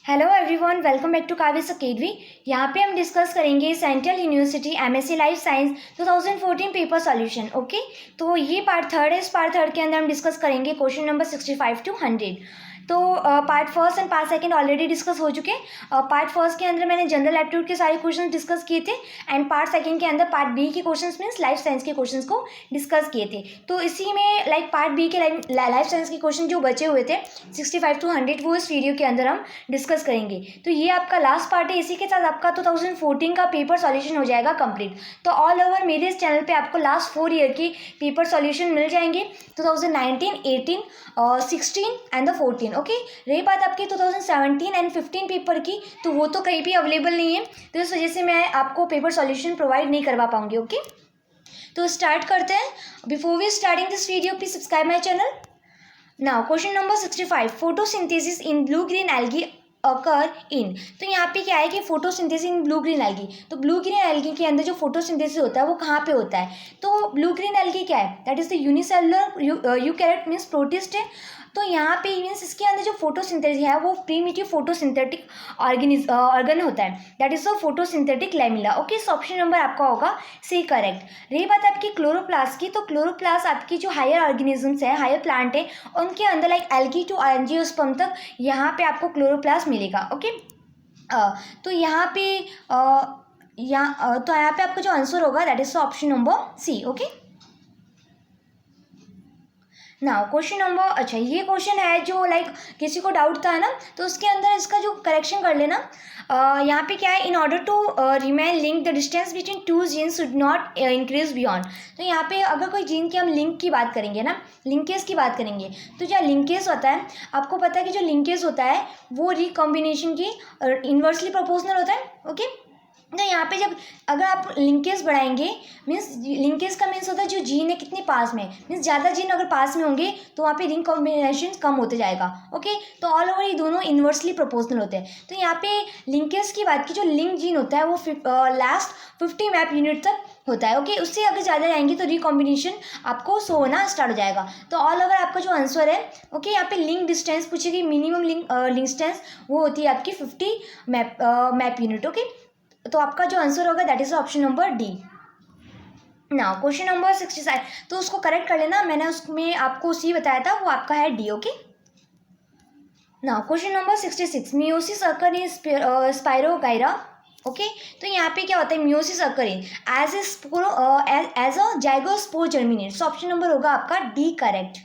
Hello everyone, welcome back to Kavis academy. यहाँ पे हम डिस्कस करेंगे central university MSc life science 2014 paper solution. Okay, तो ये पार्ट थर्ड है। इस पार्ट थर्ड के अंदर हम डिस्कस करेंगे क्वेश्चन नंबर 65 to 100। तो part first and part second already discuss हो चुके हैं। पार्ट फर्स्ट के अंदर मैंने जनरल एप्टीट्यूड के सारे क्वेश्चन डिस्कस किए थे एंड पार्ट सेकंड के अंदर पार्ट बी के क्वेश्चंस मीन्स लाइफ साइंस के क्वेश्चंस को डिस्कस किए थे। तो इसी में लाइक पार्ट बी के लाइफ साइंस के क्वेश्चन जो बचे हुए थे 65 to 100 वो इस वीडियो के अंदर हम डिस्कस करेंगे। तो ये आपका लास्ट पार्ट है। इसी के साथ आपका 2014 का पेपर सॉल्यूशन हो जाएगा कंप्लीट। तो ऑल ओवर मेरे इस चैनल पे आपको लास्ट 4 ईयर की पेपर सॉल्यूशन मिल जाएंगे 2019, 18, 16 एंड द 14। ओके, रही बात आपकी 2017 एंड 15 पेपर की, तो वो तो कहीं भी अवेलेबल नहीं है, तो इस वजह से मैं आपको पेपर सॉल्यूशन प्रोवाइड नहीं करवा पाऊंगी। ओके, तो स्टार्ट करते हैं। Before we starting this video please subscribe my channel. Now question number 65, photosynthesis in blue green algae occur in. तो यहाँ पे क्या है कि photosynthesis in blue green algae. तो ब्लू ग्रीन एल्गी के अंदर जो फोटोसिंथेसिस होता है वो कहाँ पे होता है? तो ब्लू ग्रीन एल्गी क्या है? That is the unicellular eukaryote means protist है। तो यहाँ पे मीन्स इसके अंदर जो फोटोसिंथेसिस है वो प्रीमिटिव फोटोसिंथेटिक ऑर्गन होता है, that is the photosynthetic lamella. Okay, so option number आपका होगा सी करेक्ट। रही बात आपकी क्लोरोप्लास्ट की, तो क्लोरोप्लास्ट आपकी जो हायर ऑर्गेनिजम्स है, हायर प्लांट है, उनके अंदर लाइक एल्गी टू एंजियोस्पर्म तक यहाँ पे आपको क्लोरोप्लास्ट मिलेगा। ओके, तो यहाँ पे यहाँ पे आपका जो आंसर होगा that is option number C. Okay, now question number, अच्छा ये क्वेश्चन है जो लाइक किसी को डाउट था ना, तो उसके अंदर इसका जो करेक्शन कर लेना। यहाँ पे क्या है, in order to remain link the distance between two genes should not increase beyond. तो यहाँ पे अगर कोई जीन की हम लिंक की बात करेंगे ना, लिंकेज की बात करेंगे, तो जो लिंकेज होता है, आपको पता है कि जो लिंकेज होता है वो रिकॉम्बिनेशन की इन्वर्सली प्रोपोर्शनल होता है। ओके, तो यहाँ पे जब अगर आप लिंकेज बढ़ाएंगे, मीन्स लिंकेज का मीन्स होता है जो जीन है कितने पास में, मीन्स ज़्यादा जीन अगर पास में होंगे तो वहाँ पे रिंग कॉम्बिनेशन कम होते जाएगा। ओके, तो ऑल ओवर ये दोनों इन्वर्सली प्रोपोर्शनल होते हैं। तो यहाँ पे लिंकेज की बात की, जो लिंक जीन होता है वो लास्ट 50 मैप यूनिट तक होता है। ओके, उससे अगर ज़्यादा जाएंगे तो रिकॉम्बिनेशन आपको शो होना स्टार्ट हो जाएगा। तो ऑल ओवर आपका जो आंसर है, ओके, यहाँ पे लिंक डिस्टेंस पूछी गई, मिनिमम लिंक डिस्टेंस वो होती है आपकी 50 मैप यूनिट। ओके, तो आपका जो आंसर होगा that is option number D. Now question number 67, तो उसको करेक्ट कर लेना, मैंने उसमें आपको सी बताया था, वो आपका है D. Okay, now question number 66, meiosis occur in spirogyra. Okay, तो यहाँ पे क्या होता है, meiosis occur in as a zygospore germinate. So option number होगा आपका D correct.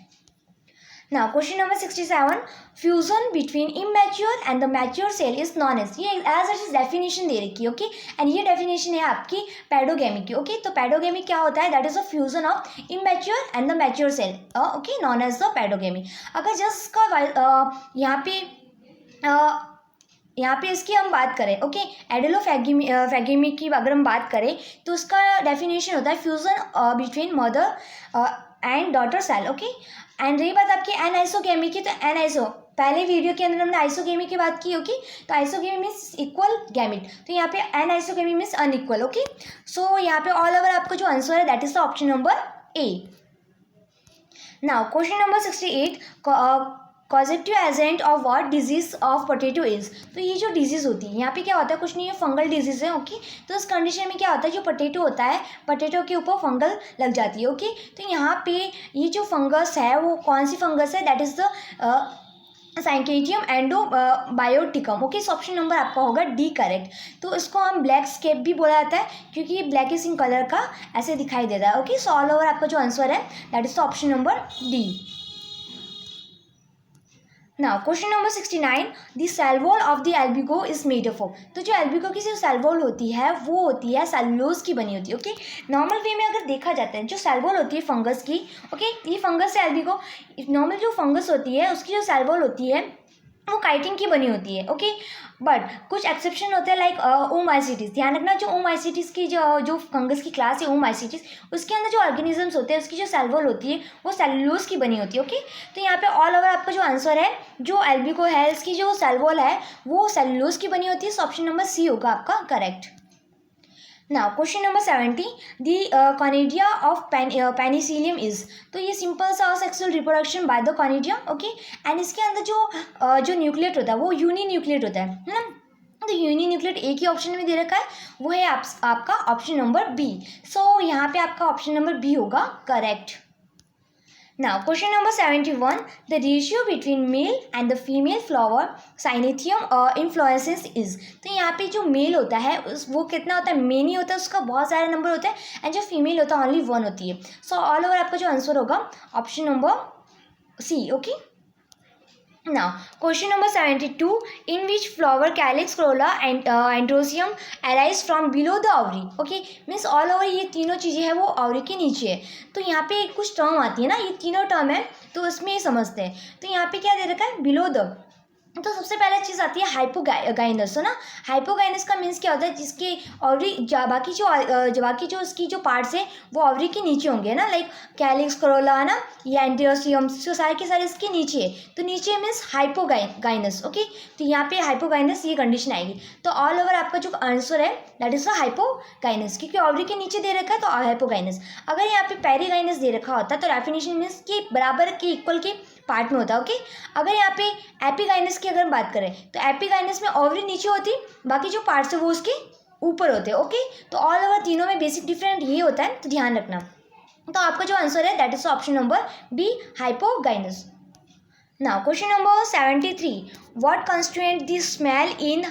Now question number 67, fusion between immature and the mature cell is known as, ये as it is definition दे रखी है। ओके, एंड ये definition है आपकी पैडोगेमी की। Okay, तो पैडोगेमी क्या होता है, that is a fusion of immature and the mature cell. Okay, known as the paedogamy. अगर जस्ट का यहाँ पे इसकी हम बात करें, ओके, एडेलोफैगेमी की अगर हम बात करें तो उसका डेफिनेशन होता है fusion between mother and daughter cell. Okay, and रही बात आपकी एनआइसोगेमी की, तो एनआइसो पहले वीडियो के अंदर हमने आइसोगेमी की बात की। ओके, तो आइसोगेमी मीन्स इक्वल गैमिट, तो यहाँ पे एनआइसोगेमी मीन्स अनइक्वल। ओके, सो यहाँ पे ऑल ओवर आपका जो आंसर है that is the option number A. Now question number 68, causative agent of what disease of potato is. तो ये जो डिजीज होती है यहाँ पे क्या होता है, कुछ नहीं है, फंगल डिजीज है। ओके, तो इस कंडीशन में क्या होता है, जो पोटैटो होता है, पोटैटो के ऊपर फंगल लग जाती है। ओके, तो यहाँ पे ये जो फंगस है वो कौन सी फंगस है, that is the Synchytrium endobioticum. Okay, so option number आपका होगा डी करेक्ट। तो इसको हम ब्लैक स्केप भी बोला जाता है क्योंकि ये ब्लैकिश इन कलर का ऐसे दिखाई देता है। ओके, सो ऑल ओवर आपका जो आंसर है that is the option number D. Now question number 69, the cell wall of the Albugo is made up of. तो जो एल्बिगो की जो सेल वॉल होती है वो होती है सेलुलोज की बनी होती है। ओके, नॉर्मल वे में अगर देखा जाता है जो सेल वॉल होती है फंगस की, ओके, ये फंगस है एल्बिगो, नॉर्मल जो फंगस होती है उसकी जो सेल वॉल होती है वो काइटिन की बनी होती है। ओके, बट कुछ एक्सेप्शन होते हैं लाइक ओमाइसिटिस। ध्यान रखना, जो ओमाइसिटिस की जो फंगस की क्लास है ओमाइसिटिस, उसके अंदर जो ऑर्गेनिजम्स होते हैं उसकी जो सेल वॉल होती है वो सेलुलोज की बनी होती है। ओके, तो यहाँ पे ऑल ओवर आपका जो आंसर है, जो एल्बिगो है इसकी जो सेल वॉल है वो सेलुलोज की बनी होती है। सो ऑप्शन नंबर सी होगा आपका correct. Now question number 70, the conidia of Penicillium is. तो ये सिंपल सा sexual reproduction by the conidia, okay. And इसके अंदर जो न्यूक्लिएट होता है वो यूनी न्यूक्लिएट होता है ना। तो यूनी न्यूक्लिएट एक ही ऑप्शन में दे रखा है, वो है आपका ऑप्शन नंबर बी। सो यहाँ पे आपका ऑप्शन नंबर बी होगा correct. Now question number 71, the ratio between male and the female flower cynoecium inflorescence is। तो यहाँ पे जो मेल होता है वो कितना होता है, मेनी होता है, उसका बहुत सारे नंबर होते हैं, एंड जो फीमेल होता है ओनली 1 होती है। सो ऑल ओवर आपका जो आंसर होगा option number C, okay. Now question number 72, in which flower calyx, corolla and androsium arise from below the ovary, okay। Means all over ये तीनों चीज़ें हैं वो ओवरी के नीचे है। तो यहाँ पे कुछ टर्म आती है ना, ये तीनों टर्म है तो उसमें ये समझते हैं। तो यहाँ पे क्या दे रखा है, बिलो द। तो सबसे पहले चीज़ आती है हाइपोगाइनस, है ना। हाइपोगाइनस का मीन्स क्या होता है, जिसके ऑवरी बाकी जो उसकी जो पार्ट्स है वो ऑवरी के नीचे होंगे ना, लाइक कैलिक्स, करोला, है ना, ये एंड्रोसियम्स, जो सारे के सारे इसके नीचे है। तो नीचे मीन्स हाइपोगाइनस, ओके। तो यहाँ पे हाइपोगाइनस ये कंडीशन आएगी। तो ऑल ओवर आपका जो आंसर है दैट इज द हाइपोगाइनस, क्योंकि ऑवरी के नीचे दे रखा है तो हाइपोगाइनस। अगर यहाँ पे पेरीगाइनस दे रखा होता तो डेफिनेशन मीन्स कि बराबर के इक्वल के पार्ट में होता, ओके। अगर यहाँ पे एपिगाइनस की अगर हम बात करें तो एपिगाइनस में ओवरी नीचे होती, बाकी जो पार्ट्स है वो उसके ऊपर होते हैं, ओके। तो ऑल ओवर तीनों में बेसिक डिफरेंट ये होता है, तो ध्यान रखना। तो आपका जो आंसर है that is option number B, hypogynous. Now question number 73, what constraint the smell in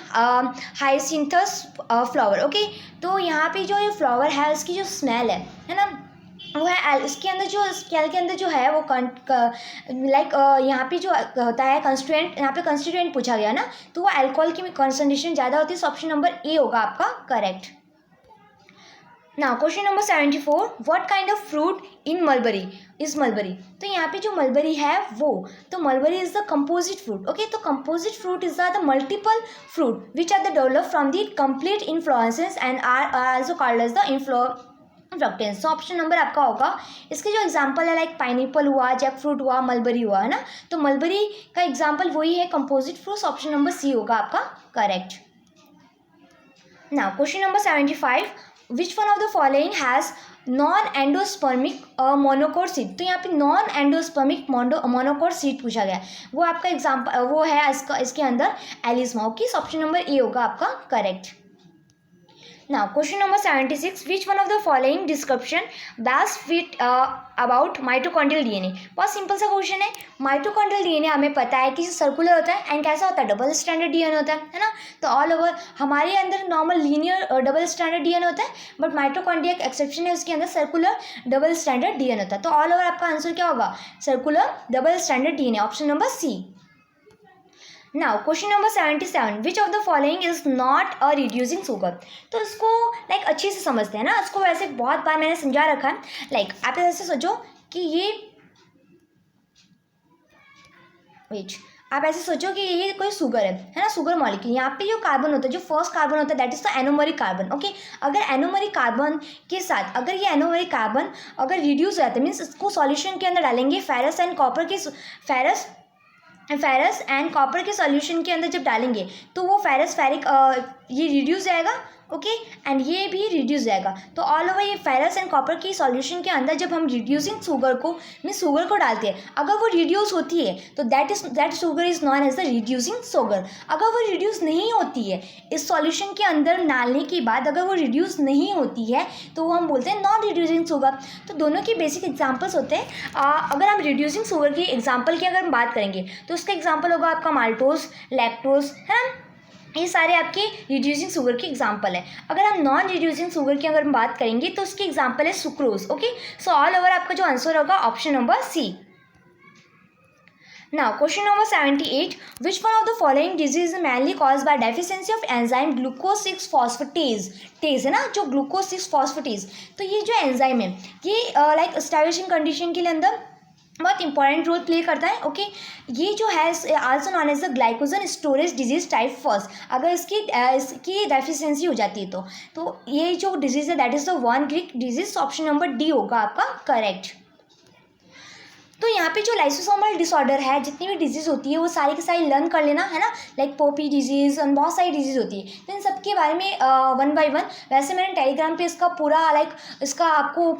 hyacinthus flower, okay. तो यहाँ पे जो ये फ्लावर है उसकी जो स्मेल है ना, वो है इसके अंदर जो स्केल के अंदर जो है वो लाइक यहाँ पे जो होता है कंस्टिट्यूएंट, यहाँ पे कंस्टिट्यूएंट पूछा गया ना, तो वो अल्कोहल की कंसंट्रेशन ज़्यादा होती है। ऑप्शन नंबर ए होगा आपका correct. Now question number 74, what kind of fruit in mulberry is mulberry. तो यहाँ पे जो मलबरी है वो, तो mulberry is the composite fruit, okay. तो composite fruit is the multiple fruit which are the develop from the complete inflorescence and are also called as the fructans. तो option number आपका होगा, इसके जो एग्जांपल है लाइक पाइनएप्पल हुआ, jack fruit हुआ, mulberry हुआ, है ना। तो मलबरी का एग्जांपल वही है composite fruits. Option number C होगा आपका correct. Now question number 75, which one of the following has non endospermic monocot seed. तो यहाँ पे नॉन एंडोस्पर्मिक मोनोकोट सीड पूछा गया, वो आपका एग्जांपल वो है इसके अंदर एलिस्मा, ओके। ऑप्शन नंबर ए होगा आपका correct. Now question number 76, which one of the following description best fit about mitochondrial DNA। बहुत सिंपल सा क्वेश्चन है। माइटोकॉन्ड्रियल डीएनए हमें पता है कि सर्कुलर होता है एंड कैसा होता है, डबल स्टैंडर्ड डीएनए होता है ना। तो ऑल ओवर हमारे अंदर normal linear double standard DNA होता है, बट माइटोकॉन्ड्रिया एक एक्सेप्शन है, उसके अंदर सर्कुलर डबल स्टैंडर्ड डीएनए होता है। तो ऑल ओवर आपका आंसर क्या होगा, circular double standard DNA, option number C. Now question number 77, which of the following is not a reducing sugar. तो इसको लाइक अच्छे से समझते हैं ना, इसको वैसे बहुत बार मैंने समझा रखा है। लाइक आप ऐसे सोचो कि आप ऐसे सोचो कि ये कोई शुगर है ना, शुगर मॉलिक्यूल। यहाँ पे जो कार्बन होता है, जो फर्स्ट कार्बन होता है that is the anomeric carbon, okay. अगर एनोमरिक कार्बन के साथ अगर ये एनोमरिक कार्बन अगर रिड्यूस हो जाता है, मीन्स इसको सॉल्यूशन के अंदर डालेंगे, फेरस एंड कॉपर के सॉल्यूशन के अंदर जब डालेंगे तो वो फेरिक ये रिड्यूस जाएगा, ओके, एंड ये भी रिड्यूस जाएगा। तो ऑल ओवर ये फेरस एंड कॉपर की सॉल्यूशन के अंदर जब हम रिड्यूसिंग शुगर को शुगर को डालते हैं, अगर वो रिड्यूस होती है तो that sugar is known as the reducing sugar. अगर वो रिड्यूस नहीं होती है इस सॉल्यूशन के अंदर डालने के बाद, अगर वो रिड्यूस नहीं होती है तो वो हम बोलते हैं नॉन रिड्यूसिंग शुगर। तो दोनों के बेसिक एग्जाम्पल्स होते हैं। अगर हम रिड्यूसिंग शुगर की एग्जाम्पल की अगर हम बात करेंगे तो उसका एग्जाम्पल होगा आपका माल्टोज, लैक्टोज, है ना। ये सारे आपके रिड्यूसिंग शुगर की एग्जांपल है। अगर हम नॉन रिड्यूसिंग शुगर की अगर हम बात करेंगे तो उसकी एग्जांपल है sucrose, okay. So all over आपका जो आंसर होगा option number C. Now question number 78, which one of the following disease is mainly caused by deficiency of enzyme glucose 6 phosphatase है ना, जो ग्लूकोज 6 फॉस्फेटेज। तो ये जो एंजाइम है ये लाइक स्टार्वेशन कंडीशन के लिए अंदर बहुत इंपॉर्टेंट रोल प्ले करता है, ओके। ये जो है also known as the glycogen storage disease type first. अगर इसकी डेफिशिएंसी हो जाती है तो ये जो डिजीज है that is the one Greek disease. Option number D होगा आपका करेक्ट। तो यहाँ पे जो लाइसोसोमल डिसऑर्डर है, जितनी भी डिजीज़ होती है वो सारी की सारी लर्न कर लेना है ना, लाइक पोपी डिजीज़ और बहुत सारी डिजीज़ होती है, तो इन सब के बारे में वन बाय वन। वैसे मैंने टेलीग्राम पे इसका पूरा लाइक इसका आपको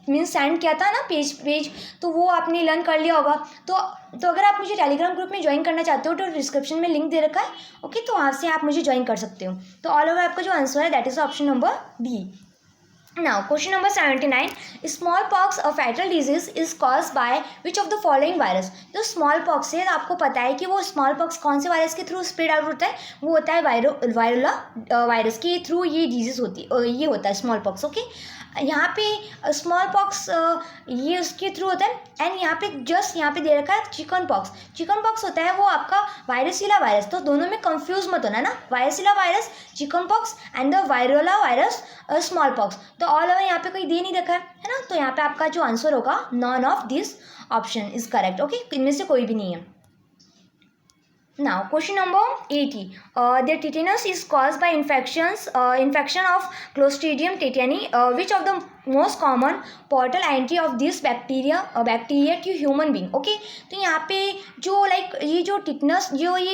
मीन्स सेंड किया था ना पेज, तो वो आपने लर्न कर लिया होगा। तो अगर आप मुझे टेलीग्राम ग्रुप में ज्वाइन करना चाहते हो तो डिस्क्रिप्शन में लिंक दे रखा है, ओके, तो वहाँ से आप मुझे ज्वाइन कर सकते हो। तो ऑल ओवर आपका जो आंसर है that is option number D. Now, question number 79. Smallpox, a fatal disease, is caused by which of the following virus? जो smallpox है आपको पता है कि वो smallpox कौन से वायरस के थ्रू स्प्रेड आउट होता है, वो होता है वायरोला वायरस के थ्रू ये डिजीज़ ये होता है smallpox, ओके। यहाँ पे स्मॉलपॉक्स ये उसके थ्रू होता है। एंड यहाँ पे जस्ट यहाँ पे दे रखा है चिकन पॉक्स होता है वो आपका वायरसीला वायरस, तो दोनों में कंफ्यूज मत होना ना, varicella virus chicken pox and the variola virus small pox. तो ऑल ओवर यहाँ पे कोई दे नहीं रखा है ना, तो यहाँ पे आपका जो आंसर होगा none of this option is correct, okay, इनमें से कोई भी नहीं है। Now, question number 80. The tetanus is caused by infection of Clostridium tetani. Which of the most common portal entry of this bacteria to human being? Okay, तो यहाँ पे जो लाइक ये जो टिटनस जो है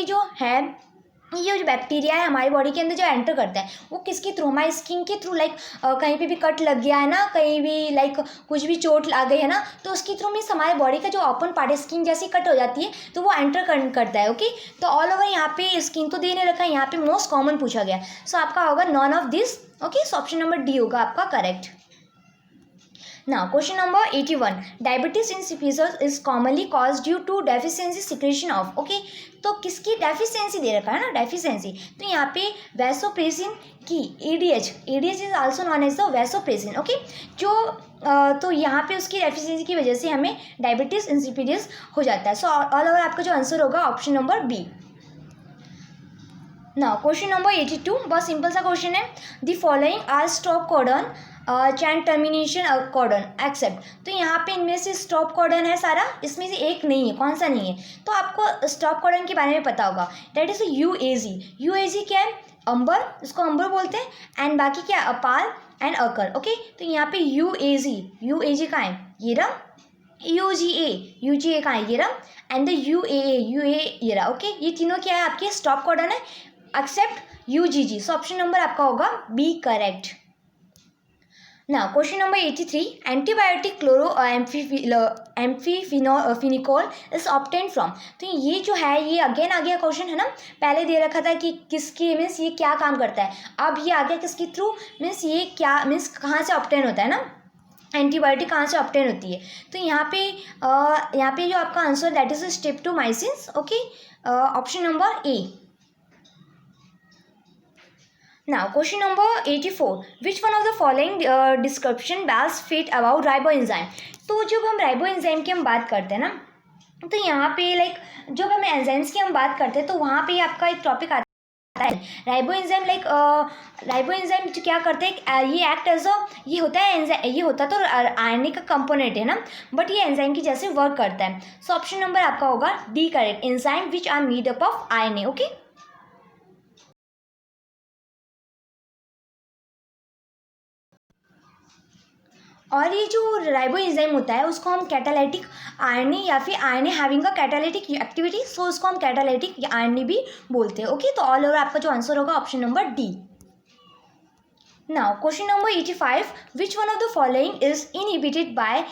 ये जो बैक्टीरिया है हमारी बॉडी के अंदर जो एंटर करता है वो किसके थ्रू, हमारी स्किन के थ्रू, लाइक कहीं पे भी कट लग गया है ना, कहीं भी लाइक कुछ भी चोट आ गई है ना, तो उसके थ्रू मीन्स हमारे बॉडी का जो ओपन पार्ट है स्किन जैसी कट हो जाती है तो वो एंटर करता है, ओके। तो ऑल ओवर यहाँ पे स्किन तो देने रखा है, यहाँ पे मोस्ट कॉमन पूछा गया, सो आपका होगा none of this, okay, so option number D होगा आपका correct. Now, question number 81. Diabetes insipidus is commonly caused due to deficiency secretion of, okay, तो किसकी डेफिशिएंसी दे रखा है ना, डेफिशिएंसी, तो यहाँ पे वैसोप्रेसिन की ADH is also known as the vasopressin, okay, जो तो यहाँ पे उसकी डेफिशिएंसी की वजह से हमें डायबिटीज इंसिपिडियस हो जाता है। सो ऑल ओवर आपका जो आंसर होगा option number B. Now question number 82, बहुत सिंपल सा क्वेश्चन है। The following are stop codon chain termination codon except, तो यहाँ पे इनमें से स्टॉप कॉर्डन है सारा, इसमें से एक नहीं है, कौन सा नहीं है, तो आपको स्टॉप कॉर्डन के बारे में पता होगा, दैट इज यूएजी क्या है, अंबर, इसको अंबर बोलते हैं, एंड बाकी क्या है अपाल एंड अकर, ओके। तो यहाँ पे यूएजी कहाँ है, ये रहा, यूजीए कहाँ है, ये रहा, एंड द यूए ये रहा, ओके, ये तीनों क्या है आपके स्टॉप कॉर्डन है except UGG, so option number आपका होगा B correct. Now, question number 83. Antibiotic amphiphenical is obtained from. तो ये जो है ये अगेन आ गया क्वेश्चन है ना, पहले दे रखा था कि किसके मीन्स ये क्या काम करता है, अब ये आ गया किसके थ्रू, मीन्स ये क्या मीन्स कहाँ से ऑब्टेन होता है ना, एंटीबायोटिक कहाँ से ऑब्टेन होती है। तो यहाँ पे जो आपका answer that is streptomycin, okay, option number A. Now, question number 84. Which one of the following description best fit about riboenzyme? तो जब हम राइबोएंजाइम की हम बात करते हैं ना, तो यहाँ पे लाइक जब हम एंजाइम्स की हम बात करते हैं तो वहाँ पे आपका एक टॉपिक आता है राइबोएंजाइम, लाइक राइबोएंजाइम जो क्या करते हैं, ये एक्ट एज अ ये होता है एंजाइम, ये होता तो आरएनए का कंपोनेंट है ना, बट ये एंजाइम की जैसे वर्क करता है। सो ऑप्शन नंबर आपका होगा D correct, enzyme which are made up of RNA, okay. और ये जो राइबोएंजाइम होता है उसको हम कैटालाइटिक आरएनए या फिर RNA having a catalytic activity, so उसको हम कैटालाइटिक आरएनए भी बोलते हैं, ओके। तो ऑल ओवर आपका जो आंसर होगा option number D. Now question number 85. Which one of the following is inhibited by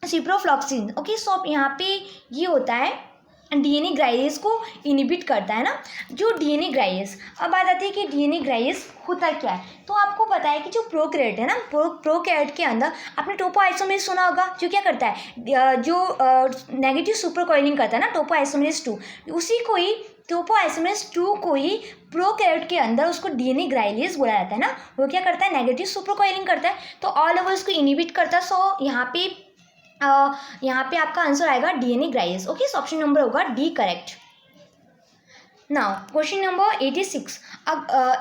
ciprofloxacin, okay. So यहाँ पे ये होता है डीएनए ग्राइएस को इनहिबिट करता है ना, जो डीएनए ग्राइएस। अब बात आती है कि डीएनए ग्राइएस होता क्या है, तो आपको पता है कि जो प्रोकैरियोट है ना, प्रोकैरियोट के अंदर आपने टोपोआइसोमेरेज सुना होगा, जो क्या करता है, जो नेगेटिव सुपर कॉइलिंग करता है ना, टोपोआइसोमेरेज 2, उसी को ही टोपोआइसोमेरेज 2 को ही प्रोकैरियोट के अंदर उसको डीएनए ग्राइलेज बोला जाता है ना, वो क्या करता है नेगेटिव सुपर कॉइलिंग करता है, तो ऑल ओवर उसको इनहिबिट करता है। सो यहाँ पे आपका आंसर आएगा DNA gyrase, okay. So option number होगा D correct. Now question number 86.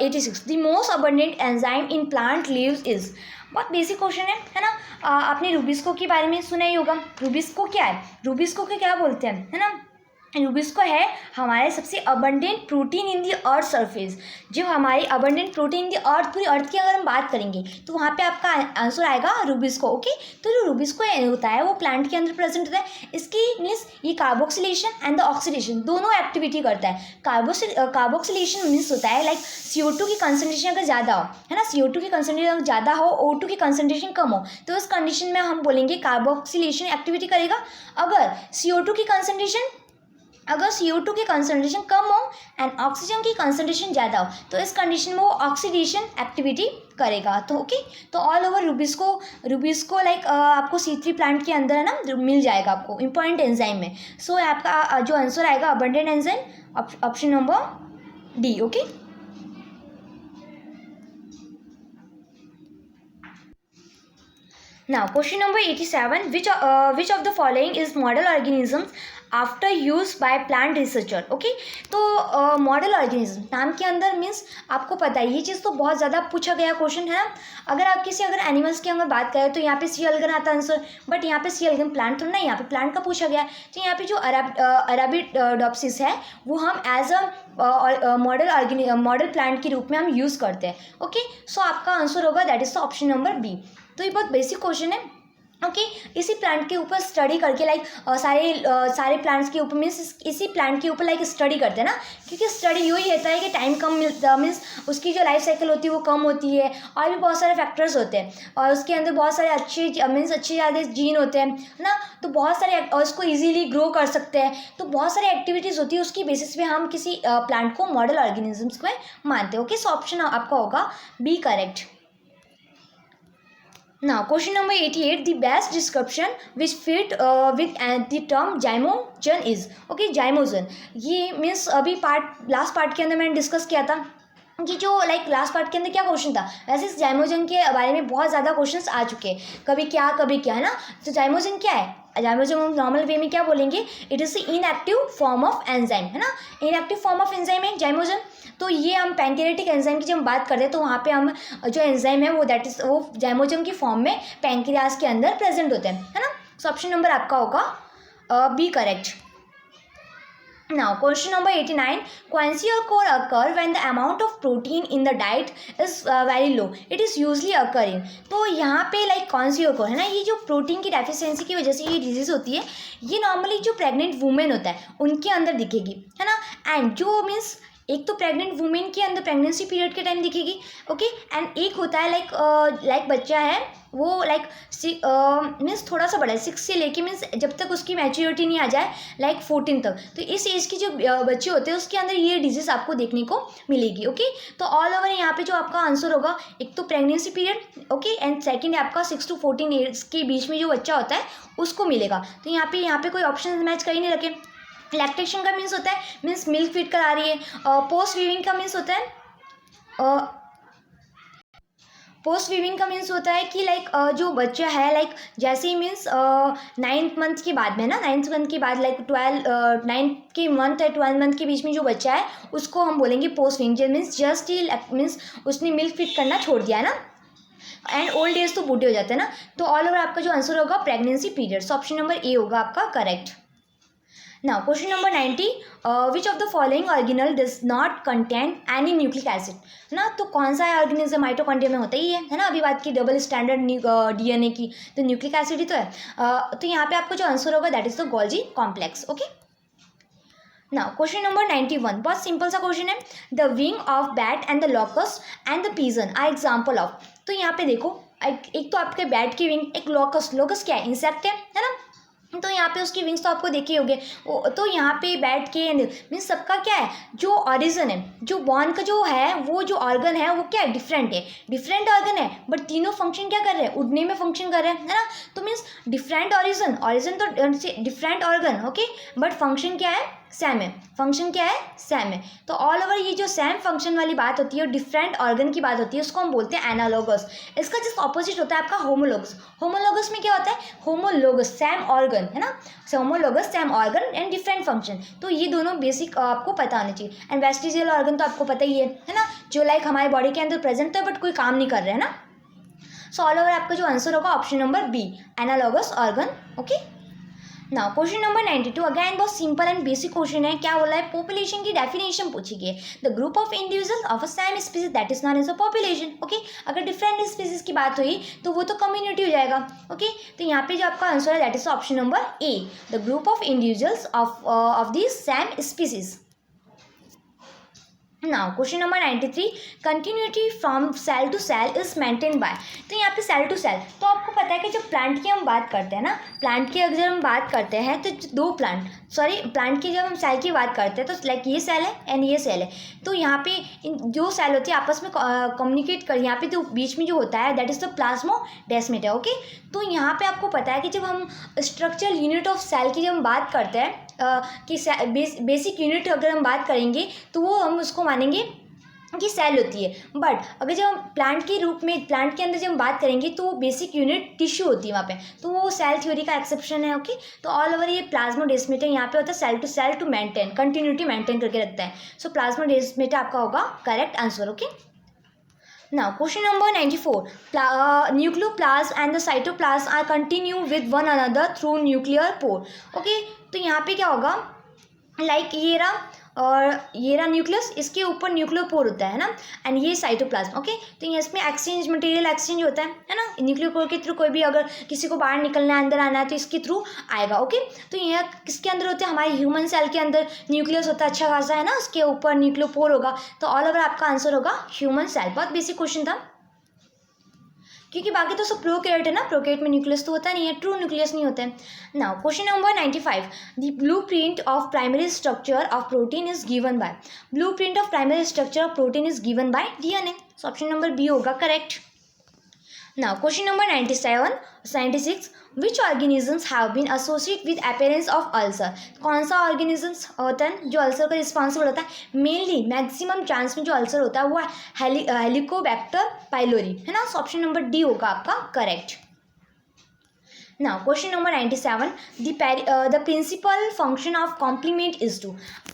86. The most abundant enzyme in plant leaves is, बहुत बेसिक क्वेश्चन है ना। आपने रूबिस्को के बारे में सुना ही होगा, रूबिस्को क्या है, रूबिस्को को क्या बोलते हैं, है ना, रूबिस्को है हमारे सबसे अबंडेंट प्रोटीन इन दी अर्थ सरफेस। जो हमारी अबंडेंट प्रोटीन इन दी अर्थ, पूरी अर्थ की अगर हम बात करेंगे तो वहाँ पे आपका आंसर आएगा रूबिस्को। ओके, तो जो रूबिस्को होता है वो प्लांट के अंदर प्रेजेंट होता है। इसकी मीन्स ये कार्बोक्सिलेशन एंड द ऑक्सीडेशन दोनों एक्टिविटी करता है। कार्बोक्सिलेशन मीन्स होता है लाइक CO2 की कंसनट्रेशन अगर ज़्यादा हो, है ना, CO2 की कंसनट्रेशन अगर ज़्यादा हो, O2 की कंसनट्रेशन कम हो, तो उस कंडीशन में हम बोलेंगे कार्बोक्सिलेशन एक्टिविटी करेगा। अगर CO2 की कंसनट्रेशन कम हो एंड ऑक्सीजन की कंसनट्रेशन ज़्यादा हो, तो इस कंडीशन में वो ऑक्सीडेशन एक्टिविटी करेगा। तो ओके, तो ऑल ओवर रूबिस्को लाइक आपको C3 प्लांट के अंदर है ना मिल जाएगा आपको इंपॉर्टेंट एंजाइम में। सो आपका जो आंसर आएगा abundant enzyme, option number D. Okay, now question number 87, which of the following is model organisms after use by plant researcher. Okay, तो मॉडल ऑर्गेनिज्म नाम के अंदर मीन्स आपको पता है ये चीज़ तो बहुत ज़्यादा पूछा गया क्वेश्चन है ना। अगर आप अगर एनिमल्स की अगर बात करें तो यहाँ पे सी एल्गन आता है आंसर, बट यहाँ पे सी एल्गन प्लांट तो नहीं, यहाँ पे प्लांट का पूछा गया। तो यहाँ पे जो अराबिडोप्सिस है वो हम एज अ मॉडल प्लांट के रूप में हम यूज़ करते हैं। ओके, सो आपका आंसर होगा that is option number B. तो ये बहुत बेसिक क्वेश्चन है। ओके, इसी प्लांट के ऊपर स्टडी करके लाइक सारे प्लांट्स के ऊपर मीन्स इसी प्लांट के ऊपर लाइक स्टडी करते हैं ना, क्योंकि स्टडी यही होता है कि टाइम कम मिलता मीन्स उसकी जो लाइफ साइकिल होती है वो कम होती है, और भी बहुत सारे फैक्टर्स होते हैं, और उसके अंदर बहुत सारे अच्छे ज़्यादा जीन होते हैं ना, तो बहुत सारे और उसको ईजिली ग्रो कर सकते हैं। तो बहुत सारी एक्टिविटीज़ होती है, उसकी बेसिस पे हम किसी प्लांट को मॉडल ऑर्गेनिजम्स में मानते हैं। ओके, सो ऑप्शन आपका होगा B correct. Now question number 88, the best description which fit with the term zymogen is। okay, zymogen ये मीन्स अभी लास्ट पार्ट के अंदर मैंने डिस्कस किया था कि जो लाइक लास्ट पार्ट के अंदर क्या क्वेश्चन था, वैसे इस जाइमोजन के बारे में बहुत ज़्यादा क्वेश्चंस आ चुके हैं, कभी क्या है ना। तो जाइमोजन क्या है, जाइमोजन हम नॉर्मल वे में क्या बोलेंगे, it is inactive form of enzyme, है ना, इनएक्टिव फॉर्म ऑफ एंजाइम है जाइमोजन। तो ये हम पैंक्रियाटिक एंजाइम की जब हम बात करते हैं तो वहाँ पे हम जो एंजाइम है वो दैट इज वो जाइमोजन की फॉर्म में पैंक्रियाज के अंदर प्रेजेंट होते हैं, है ना। सो ऑप्शन नंबर आपका होगा B correct. Now question number 89, kwashiorkor occur when the amount of protein in the diet is very low, it is usually occurring। तो यहाँ पे लाइक kwashiorkor है ना, ये जो प्रोटीन की डेफिशिएंसी की वजह से ये डिजीज होती है, ये नॉर्मली जो प्रेग्नेंट वुमेन होता है उनके अंदर दिखेगी, है ना। एंड जो मीन्स एक तो प्रेग्नेंट वुमेन के अंदर प्रेगनेंसी पीरियड के टाइम दिखेगी। ओके, एंड एक होता है लाइक बच्चा है वो लाइक मीन्स थोड़ा सा बड़ा है 6 से लेके मीन्स जब तक उसकी मैच्योरिटी नहीं आ जाए लाइक 14 तक, तो इस एज की जो बच्चे होते हैं उसके अंदर ये डिजीज़ आपको देखने को मिलेगी। ओके, तो ऑल ओवर यहाँ पे जो आपका आंसर होगा एक तो pregnancy period, okay, and second आपका 6 to 14 ईयर्स के बीच में जो बच्चा होता है उसको मिलेगा। तो यहाँ पे कोई ऑप्शन मैच कर ही नहीं रखे। लैक्टेशन का मीन्स होता है मीन्स मिल्क फीड करा रही है। पोस्ट वीविंग का मीन्स होता है पोस्ट वीविंग का मीन्स होता है कि लाइक जो बच्चा है लाइक जैसे ही मीन्स 9th मंथ के बाद में ना 9th मंथ के बाद लाइक 9th के मंथ है 12 मंथ के बीच में जो बच्चा है उसको हम बोलेंगे पोस्ट वीविंग, मीन्स जस्ट ही मीन्स उसने मिल्क फीड करना छोड़ दिया है ना, एंड ओल्ड एज तो बूढ़े हो जाते हैं ना। तो ऑल ओवर आपका जो आंसर होगा pregnancy period, so option number A होगा आपका correct. Now question number 90, which of the following organelle does not contain any nucleic acid, ना, तो कौन सा ऑर्गेनिज्म माइटोकॉन्ड्रिया में होता ही है ना। अभी बात की डबल स्टैंडर्ड DNA की, तो न्यूक्लिक एसिड ही तो है। तो यहाँ पे आपका जो आंसर होगा that is the Golgi complex. Okay, now question number 91, बहुत सिंपल सा क्वेश्चन है। The wing of bat and the locust and the pigeon are example of. तो यहाँ पे देखो एक तो आपके बैट की विंग, एक लॉकस्ट क्या है, इंसेक्ट है ना। तो यहाँ पे उसकी विंग्स तो आपको देखे होंगे। तो यहाँ पे बैठ के मीन्स सबका क्या है जो ऑरिजन है, जो बॉर्न का जो है वो जो ऑर्गन है वो क्या है, डिफरेंट ऑर्गन है, बट तीनों फंक्शन क्या कर रहे हैं, उड़ने में फंक्शन कर रहे हैं, है ना। तो मीन्स डिफरेंट ऑरिजन तो different organ, okay, but function क्या है, सेम है। तो ऑल ओवर ये जो सेम फंक्शन वाली बात होती है और डिफरेंट ऑर्गन की बात होती है उसको हम बोलते हैं एनालोगस। इसका जस्ट ऑपोजिट होता है आपका होमोलोगस में क्या होता है, होमोलोगस सेम ऑर्गन, है ना, homologous same organ and different function. तो ये दोनों बेसिक आपको पता होने चाहिए। एंड वेस्टिजियल ऑर्गन तो आपको पता ही है ना, जो लाइक हमारे बॉडी के अंदर प्रेजेंट है बट कोई काम नहीं कर रहे हैं ना। सो ऑल ओवर आपका जो आंसर होगा option number B, analogous organ. Okay, now question number 92 again बहुत सिंपल एंड बेसिक क्वेश्चन है. क्या बोला है? पॉपुलेशन की डेफिनेशन पूछी गई है. The group of individual of a same species that is known as a population. Okay, अगर डिफरेंट स्पीसीज की बात हुई तो वो तो कम्युनिटी हो जाएगा. ओके, तो यहाँ पे जो आपका आंसर है that is option number A, the group of individuals of the same species. Now question number 93 continuity from cell to cell is maintain by. तो यहाँ पे सेल टू सेल, तो आपको पता है कि जब प्लांट की हम बात करते हैं ना, प्लांट की अगर हम बात करते हैं तो प्लांट की जब हम सेल की बात करते हैं तो लाइक ये सेल है एंड ये सेल है. तो यहाँ पे जो सेल होती है आपस में कम्युनिकेट कर, यहाँ पे तो बीच में जो होता है that is the plasmodesmata. Okay, तो यहाँ पे आपको पता है कि जब हम स्ट्रक्चरल यूनिट ऑफ सेल की जब हम बात करते हैं कि बेसिक यूनिट अगर हम बात करेंगे तो वो हम उसको मानेंगे कि सेल होती है. बट अगर जब हम प्लांट के रूप में, प्लांट के अंदर जब हम बात करेंगे तो वो बेसिक यूनिट टिश्यू होती है वहाँ पे, तो वो सेल थ्योरी का एक्सेप्शन है. ओके, तो ऑल ओवर ये प्लाज्मोडेस्माटा यहाँ पे होता है cell to maintain, continuity maintain करके रखता है. सो प्लाज्मोडेस्माटा आपका होगा correct answer. Okay, now question number 94 nucleoplasm and the cytoplasm are continue with one another through nuclear pore. okay, तो यहाँ पे क्या होगा, लाइक ये रहा और ये रहा न्यूक्लियस, इसके ऊपर न्यूक्लियोपोर होता है ना, एंड ये साइटोप्लाज्म. ओके, तो इसमें एक्सचेंज, मटेरियल एक्सचेंज होता है ना. न्यूक्लियोपोर के थ्रू कोई भी अगर किसी को बाहर निकलना है, अंदर आना है तो इसके थ्रू आएगा. ओके, तो यह किसके अंदर होते हैं? हमारे ह्यूमन सेल के अंदर न्यूक्लियस होता है अच्छा खासा है ना, उसके ऊपर न्यूक्लियोपोर होगा. तो ऑल ओवर आपका आंसर होगा ह्यूमन सेल. बहुत बेसिक क्वेश्चन था क्योंकि बाकी तो सब प्रोकैरियोट है ना, प्रोकैरियोट में न्यूक्लियस तो होता नहीं है, ट्रू न्यूक्लियस नहीं होता है. Now question number 95 the blueprint of primary structure of protein is given by. Blueprint of primary structure of protein is given by DNA. So option number B होगा correct. Now question number 96 which organisms have been associate with appearance of ulcer. कौन सा organisms होता है जो ulcer का responsible होता है? Mainly maximum chance में जो अल्सर होता है वो हेलिकोबैक्टर पाइलोरी है ना. ऑप्शन नंबर डी होगा आपका correct. Now question number 97 the principal function of complement is to.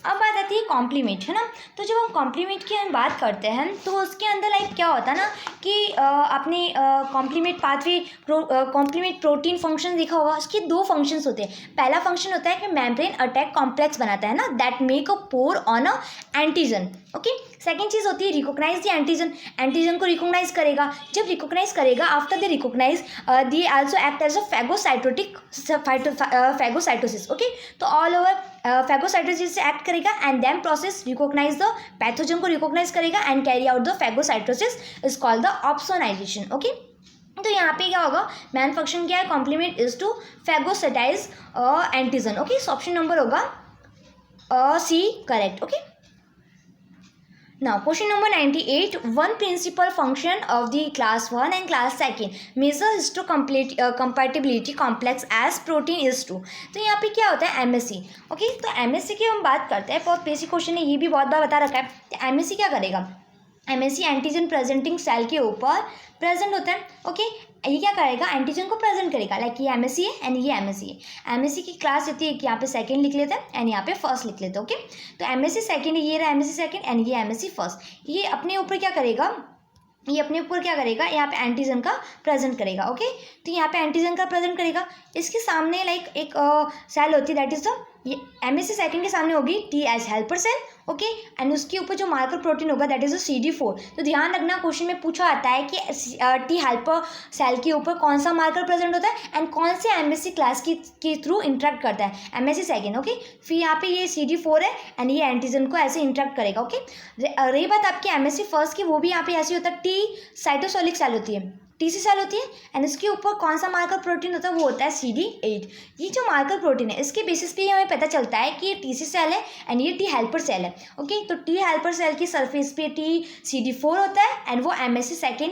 अब बात आती है कॉम्प्लीमेंट है ना. तो जब हम कॉम्प्लीमेंट की हम बात करते हैं तो उसके अंदर लाइक क्या होता है ना कि आपने complement pathway complement protein function देखा होगा. उसके दो फंक्शंस होते हैं. पहला फंक्शन होता है कि मेम्ब्रेन अटैक कॉम्प्लेक्स बनाता है ना, that make a pore on a antigen. Okay, second चीज़ होती है रिकॉग्नाइज द एंटीजन. एंटीजन को रिकॉग्नाइज करेगा. जब रिकॉग्नाइज करेगा after the recognize they also act as a phagocytosis. Okay, तो ऑल ओवर फैगोसाइटोसिस से एक्ट करेगा and then process recognize the pathogen को रिकॉग्नाइज करेगा and carry out the phagocytosis is called the opsonization. Okay, तो यहाँ पे क्या होगा, मैन फंक्शन क्या है, complement is to phagocytize antigen. Okay, so option number होगा C correct. Okay, now question number 98 one principal function of the class 1 and class 2 measure histocompatibility complex as protein is to. तो यहाँ पे क्या होता है MSC. Okay, तो MSC की हम बात करते हैं, बहुत बेसिक क्वेश्चन है, ये भी बहुत बार बता रखा है. तो MSC क्या करेगा, MSC एंटीजन प्रेजेंटिंग सेल के ऊपर प्रेजेंट होता है. ओके, ये क्या करेगा, एंटीजन को प्रेजेंट करेगा. लाइक ये MSC है एंड ये MSC है. MSC की क्लास होती है कि यहाँ पे सेकंड लिख लेते हैं एंड यहाँ पे फर्स्ट लिख लेते हैं. ओके, तो MSC सेकंड, ये रहा MSC सेकंड एंड ये MSC फर्स्ट. ये अपने ऊपर क्या करेगा, यहाँ पे एंटीजन का प्रेजेंट करेगा. ओके, तो यहाँ पे एंटीजन का प्रेजेंट करेगा. इसके सामने लाइक एक सेल होती है दैट इज द, ये MSC सेकंड के सामने होगी T as helper cell. Okay, and उसके ऊपर जो मार्कर प्रोटीन होगा दैट इज अ CD4. तो ध्यान रखना, क्वेश्चन में पूछा आता है कि T हेल्पर सेल के ऊपर कौन सा मार्कर प्रेजेंट होता है एंड कौन से MSC क्लास के थ्रू इंटरेक्ट करता है, MSC सेकेंड. ओके, फिर यहाँ पे ये CD4 है एंड ये एंटीजन को ऐसे इंटरेक्ट करेगा. ओके, रही बात आपकी MSC फर्स्ट की, वो भी यहाँ पे ऐसी होता है, T साइटोसोलिक सेल होती है, TC सेल होती है एंड इसके ऊपर कौन सा मार्कर प्रोटीन होता है, वो होता है CD8. ये जो मार्कर प्रोटीन है इसके बेसिस पे हमें पता चलता है कि ये TC सेल है एंड ये T हेल्पर सेल है. ओके, तो T हेल्पर सेल की सरफेस पे CD4 होता है एंड वो MSC सेकेंड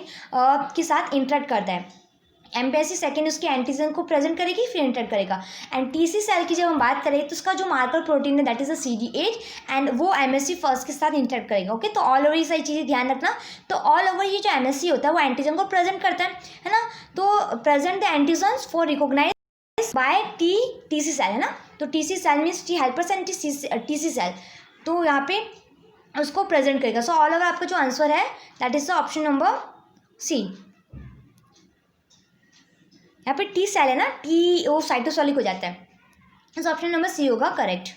के साथ इंटरेक्ट करता है. MSC सेकेंड उसके एंटीजन को प्रेजेंट करेगी, फिर इंटरेक्ट करेगा. एंड TC सेल की जब हम बात करें तो उसका जो मार्कर प्रोटीन है that is a CD8 and वो MSC फर्स्ट के साथ इंटरेक्ट करेगा. ओके, तो ऑल ओवर ये सारी चीज़ें ध्यान रखना. तो ऑल ओवर ये जो MSC होता है वो एंटीजन को प्रेजेंट करता है ना. तो present the antigens for recognize by TC cell है ना. तो TC cell means T helper cell TC cell, तो यहाँ पे उसको प्रेजेंट करेगा. सो ऑल ओवर आपका जो आंसर है that is the option number C. यहाँ पे T सेल है ना, T वो साइटोसोलिक हो जाता है. तो ऑप्शन नंबर सी होगा correct.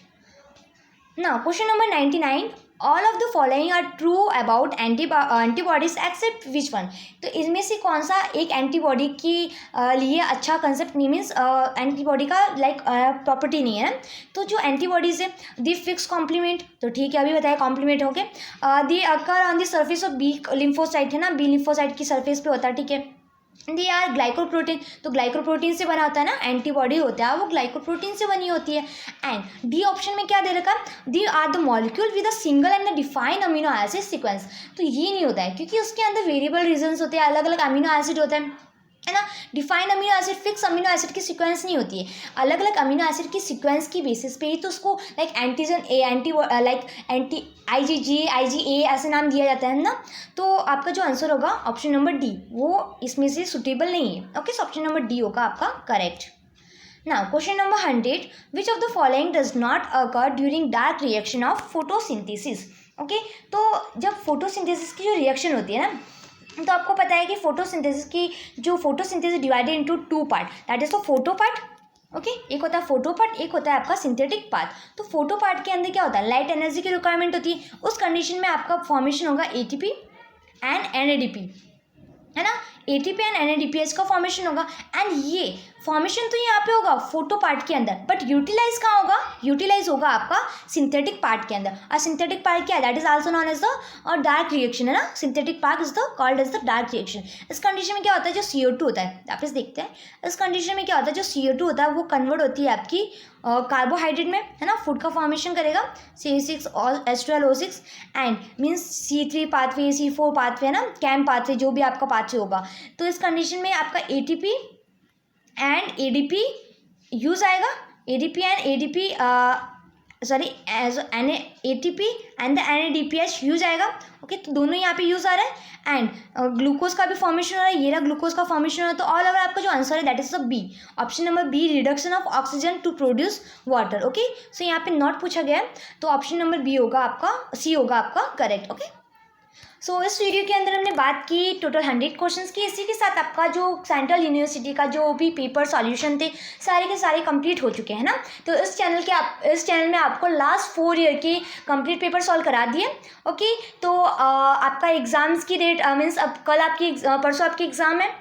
Now question number 99, all of the following are true about antibodies except which one. तो इसमें से कौन सा एक एंटीबॉडी के लिए अच्छा कंसेप्ट नहीं, मीन्स एंटीबॉडी का लाइक प्रॉपर्टी नहीं है। तो जो एंटीबॉडीज है, दी फिक्स कॉम्प्लीमेंट, तो ठीक है अभी बताया कॉम्प्लीमेंट हो गए। They occur on the surface of B lymphocyte है ना, बी लिम्फोसाइट की सर्फेस पे होता है, ठीक है। दी आर ग्लाइकोप्रोटीन, तो ग्लाइकोप्रोटीन से बना होता है ना, एंटीबॉडी होता है वो ग्लाइकोप्रोटीन से बनी होती है। एंड डी ऑप्शन में क्या दे रखा है, they are the molecule with a single and defined amino acid sequence. तो ये नहीं होता है क्योंकि उसके अंदर वेरिएबल रीजन्स होते हैं, अलग अलग अमीनो एसिड होते हैं, है ना। Defined amino acid, fix amino acid की सीक्वेंस नहीं होती है, अलग अलग अमीनो एसिड की सीक्वेंस की बेसिस पे ही तो उसको लाइक एंटीजन ए anti like anti IgG IgA ऐसे नाम दिया जाता है ना। तो आपका जो आंसर होगा ऑप्शन नंबर डी, वो इसमें से सुटेबल नहीं है। Okay, so option number D होगा आपका correct. Now question number 100, which of the following does not occur during dark reaction of photosynthesis. Okay, तो जब फोटोसिंथेसिस की जो रिएक्शन होती है ना, तो आपको पता है कि फोटोसिंथेसिस की जो photosynthesis divided into 2 part, that is the photo part. Okay, एक होता है फोटो पार्ट, एक होता है आपका सिंथेटिक पार्ट। तो फोटो पार्ट के अंदर क्या होता है, लाइट एनर्जी की रिक्वायरमेंट होती है, उस कंडीशन में आपका फॉर्मेशन होगा ATP एंड NADP, है ना। ATP एंड NADPH का फॉर्मेशन होगा। एंड ये फॉर्मेशन तो यहाँ पे होगा फोटो पार्ट के अंदर, बट यूटिलाइज कहाँ होगा, यूटिलाइज होगा आपका सिंथेटिक पार्ट के अंदर। और सिंथेटिक पार्ट क्या है, that is also known as the dark reaction, है ना। Synthetic part is the called as the dark reaction. इस कंडीशन में क्या होता है, जो CO2 होता है, वापस देखते हैं, इस कंडीशन में क्या होता है, जो CO2 होता है वो कन्वर्ट होती है आपकी कार्बोहाइड्रेट में, है ना। फूड का फॉर्मेशन करेगा C6H12O6 and means C3 pathway, C4 pathway, है ना, कैम पाथवे, जो भी आपका पाथवे होगा। तो इस कंडीशन में आपका ATP एंड ADP यूज आएगा, ADP and ADP ATP and the NADPH use आएगा। ओके, तो दोनों यहाँ पे यूज आ रहा है। एंड ग्लूकोज का भी फॉर्मेशन हो रहा है, ये रहा ग्लूकोज का फॉर्मेशन हो रहा है। तो ऑल ओवर आपका जो आंसर है that is the B, option number B, reduction of oxygen to produce water. Okay, so यहाँ पे नॉट पूछा गया है, तो ऑप्शन नंबर बी होगा आपका, सी होगा आपका करेक्ट। ओके, सो इस वीडियो के अंदर हमने बात की टोटल 100 क्वेश्चंस की। इसी के साथ आपका जो सेंट्रल यूनिवर्सिटी का जो भी पेपर सॉल्यूशन थे सारे के सारे कंप्लीट हो चुके हैं ना। तो इस चैनल में आपको लास्ट 4 ईयर के कंप्लीट पेपर सॉल्व करा दिए। ओके, तो आपका एग्ज़ाम्स की डेट मीन्स अब कल आपकी परसों आपकी एग्ज़ाम है।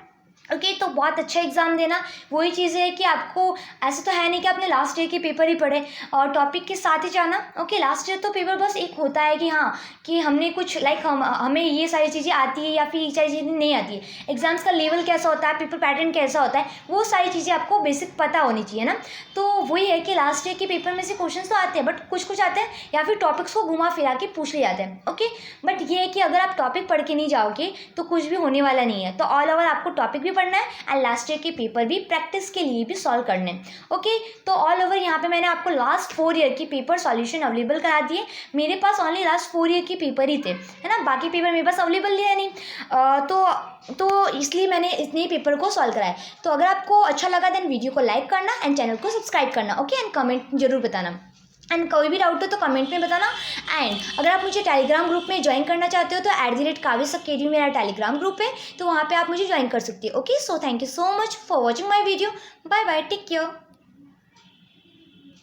ओके, तो बहुत अच्छा एग्ज़ाम देना। वही चीज़ है कि आपको ऐसे तो है नहीं कि आपने लास्ट ईयर के पेपर ही पढ़े और टॉपिक के साथ ही जाना। ओके, लास्ट ईयर तो पेपर बस एक होता है कि हाँ कि हमने कुछ लाइक हमें ये सारी चीज़ें आती है या फिर ये सारी चीज़ें नहीं आती है, एग्ज़ाम्स का लेवल कैसा होता है, पेपर पैटर्न कैसा होता है, वो सारी चीज़ें आपको बेसिक पता होनी चाहिए ना। तो वही है कि लास्ट ईयर के पेपर में से क्वेश्चन तो आते हैं, बट कुछ कुछ आते हैं या फिर टॉपिक्स को घुमा फिरा के पूछ लिए जाते हैं। ओके, बट ये है कि अगर आप टॉपिक पढ़ के नहीं जाओगे तो कुछ भी होने वाला नहीं है। तो ऑल ओवर आपको टॉपिक भी पढ़ना है एंड लास्ट ईयर के पेपर भी प्रैक्टिस के लिए भी सॉल्व करने हैं। ओके, तो ऑल ओवर यहाँ पे मैंने आपको लास्ट 4 ईयर की पेपर सॉल्यूशन अवेलेबल करा दिए। मेरे पास ओनली लास्ट 4 ईयर के पेपर ही थे, है ना, बाकी पेपर मेरे पास अवेलेबल है नहीं। तो इसलिए मैंने इतने ही पेपर को सॉल्व कराया। तो अगर आपको अच्छा लगा देन वीडियो को लाइक करना एंड चैनल को सब्सक्राइब करना। ओके, एंड कमेंट जरूर बताना एंड कोई भी डाउट हो तो कमेंट में बताना। एंड अगर आप मुझे टेलीग्राम ग्रुप में ज्वाइन करना चाहते हो तो @kavish मेरा टेलीग्राम ग्रुप है, तो वहाँ पे आप मुझे ज्वाइन कर सकते हो। Okay, so thank you so much for watching my video. Bye bye, take care.